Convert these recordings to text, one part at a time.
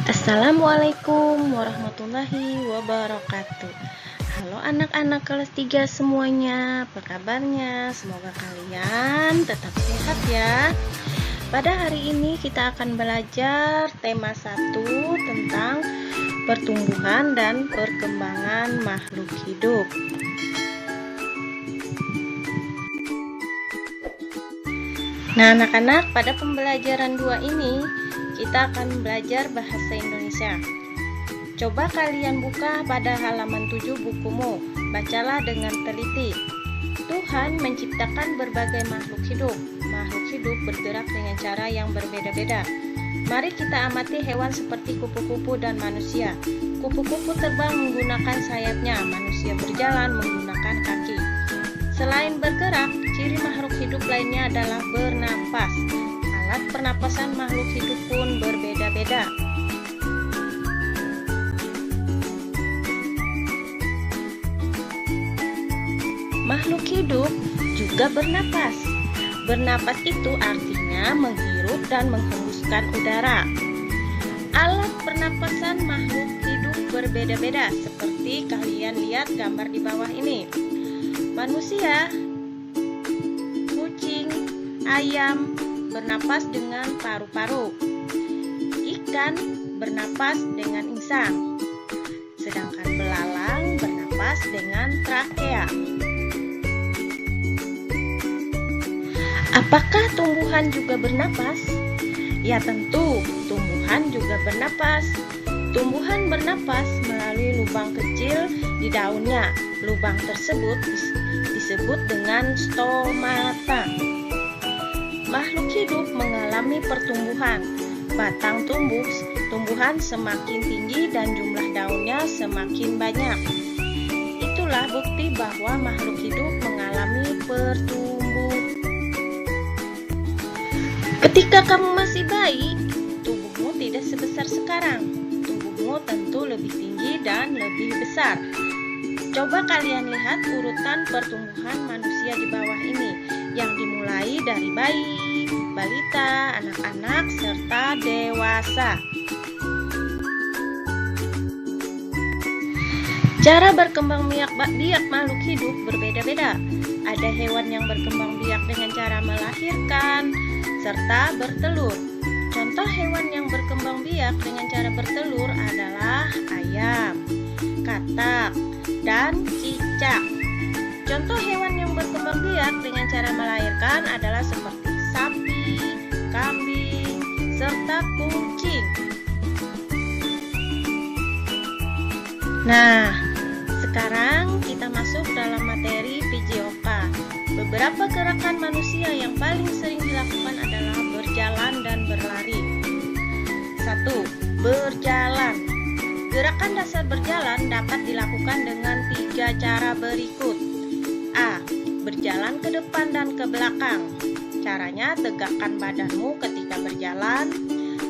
Assalamualaikum warahmatullahi wabarakatuh. Halo anak-anak kelas 3 semuanya, apa kabarnya? Semoga kalian tetap sehat ya. Pada hari ini kita akan belajar tema 1 tentang pertumbuhan dan perkembangan makhluk hidup. Nah anak-anak, pada pembelajaran 2 ini kita akan belajar bahasa Indonesia. Coba kalian buka pada halaman 7 bukumu. Bacalah dengan teliti. Tuhan menciptakan berbagai makhluk hidup. Makhluk hidup bergerak dengan cara yang berbeda-beda. Mari kita amati hewan seperti kupu-kupu dan manusia. Kupu-kupu terbang menggunakan sayapnya, manusia berjalan menggunakan kaki. Selain bergerak, ciri makhluk hidup lainnya adalah bernapas. Alat pernapasan makhluk hidup pun berbeda-beda. Makhluk hidup juga bernapas. Bernapas itu artinya menghirup dan menghembuskan udara. Alat pernapasan makhluk hidup berbeda-beda, seperti kalian lihat gambar di bawah ini. Manusia, kucing, ayam bernapas dengan paru-paru. Ikan bernapas dengan insang. Sedangkan belalang bernapas dengan trakea. Apakah tumbuhan juga bernapas? Ya tentu, tumbuhan juga bernapas. Tumbuhan bernapas melalui lubang kecil di daunnya. Lubang tersebut disebut dengan stomata. Makhluk hidup mengalami pertumbuhan. Batang tumbuhan semakin tinggi dan jumlah daunnya semakin banyak. Itulah bukti bahwa makhluk hidup mengalami pertumbuhan. Ketika kamu masih bayi, tubuhmu tidak sebesar sekarang. Tubuhmu tentu lebih tinggi dan lebih besar. Coba kalian lihat urutan pertumbuhan manusia di bawah ini, yang dimulai dari bayi, balita, anak-anak, serta dewasa. Cara berkembang biak makhluk hidup berbeda-beda. Ada hewan yang berkembang biak dengan cara melahirkan, serta bertelur. Contoh hewan yang berkembang biak dengan cara bertelur adalah ayam, katak, dan cicak. Contoh hewan yang berkembang biak dengan cara melahirkan adalah seperti sapi, kambing, serta kucing. Nah, sekarang kita masuk dalam materi PJOK. Beberapa gerakan manusia yang paling sering dilakukan adalah berjalan dan berlari. 1. Berjalan. Gerakan dasar berjalan dapat dilakukan dengan 3 cara berikut. A. Berjalan ke depan dan ke belakang. Caranya, tegakkan badanmu ketika berjalan,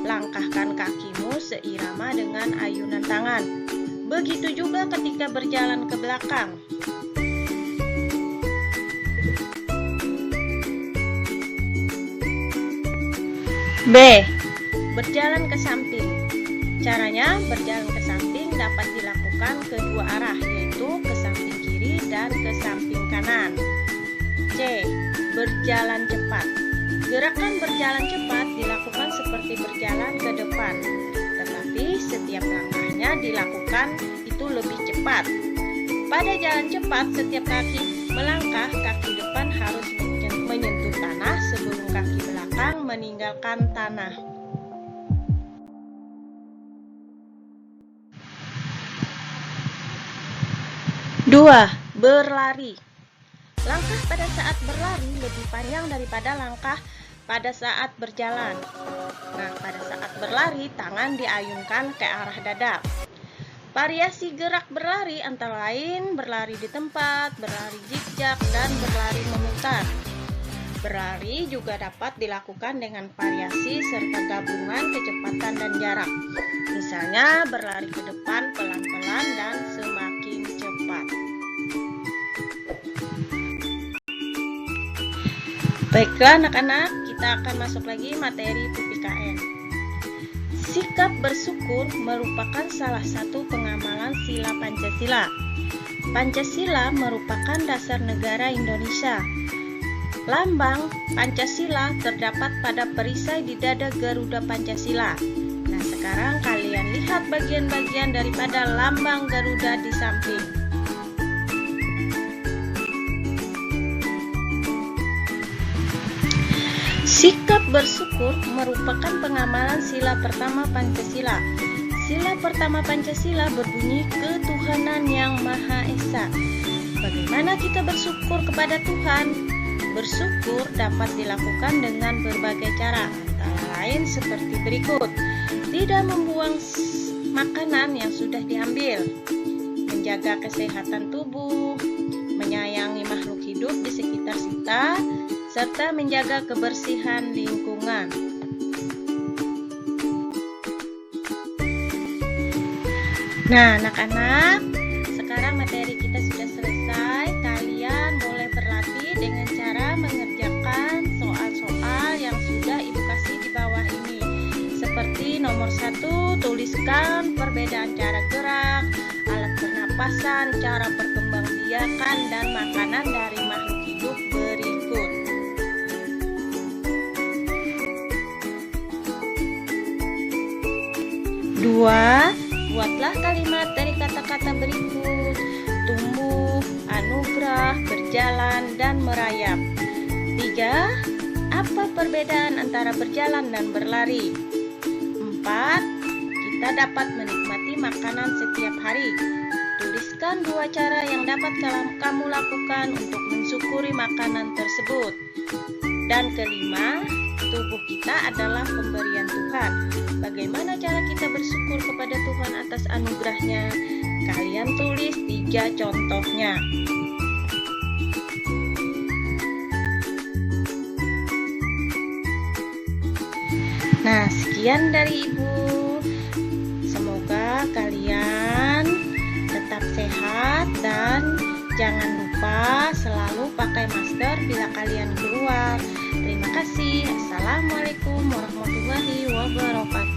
langkahkan kakimu seirama dengan ayunan tangan. Begitu juga ketika berjalan ke belakang. B. Berjalan ke samping. Caranya, berjalan ke samping dapat dilakukan kedua arah, yaitu ke samping kiri dan ke samping kanan. C. Berjalan cepat. Gerakan berjalan cepat dilakukan seperti berjalan ke depan, tetapi setiap langkahnya dilakukan itu lebih cepat. Pada jalan cepat, setiap kaki melangkah, kaki depan harus menyentuh tanah sebelum kaki belakang meninggalkan tanah. 2. Berlari. Langkah pada saat berlari lebih panjang daripada langkah pada saat berjalan. Nah, pada saat berlari, tangan diayunkan ke arah dada. Variasi gerak berlari antara lain berlari di tempat, berlari zigzag, dan berlari memutar. Berlari juga dapat dilakukan dengan variasi serta gabungan kecepatan dan jarak. Misalnya, berlari ke depan pelan-pelan dan semakin cepat. Baiklah anak-anak, kita akan masuk lagi materi PPKN. Sikap bersyukur merupakan salah satu pengamalan sila Pancasila. Pancasila merupakan dasar negara Indonesia. Lambang Pancasila terdapat pada perisai di dada Garuda Pancasila. Nah, sekarang kalian lihat bagian-bagian daripada lambang Garuda di samping. Sikap bersyukur merupakan pengamalan sila pertama Pancasila. Sila pertama Pancasila berbunyi ketuhanan yang Maha Esa. Bagaimana kita bersyukur kepada Tuhan? Bersyukur dapat dilakukan dengan berbagai cara, antara lain seperti berikut. Tidak membuang makanan yang sudah diambil, menjaga kesehatan tubuh, menyayangi makhluk hidup di sekitar kita, serta menjaga kebersihan lingkungan. Nah, anak-anak, sekarang materi kita sudah selesai. Kalian boleh berlatih dengan cara mengerjakan soal-soal yang sudah Ibu kasih di bawah ini. Seperti nomor 1, tuliskan perbedaan cara gerak, alat pernapasan, cara perkembangbiakan, dan makanan dari makhluk hidup berikut. Dua, buatlah kalimat dari kata-kata berikut: tumbuh, anugerah, berjalan, dan merayap. 3. Apa perbedaan antara berjalan dan berlari? 4. Kita dapat menikmati makanan setiap hari. Tuliskan 2 cara yang dapat kamu lakukan untuk mensyukuri makanan tersebut. Dan kelima, tubuh kita adalah pemberian Tuhan. Bagaimana cara kita bersyukur kepada Tuhan atas anugerahnya? Kalian tulis 3 contohnya. Nah, sekian dari Ibu. Semoga kalian tetap sehat dan jangan lupa selalu pakai masker bila kalian keluar. Terima kasih. Assalamualaikum warahmatullahi wabarakatuh.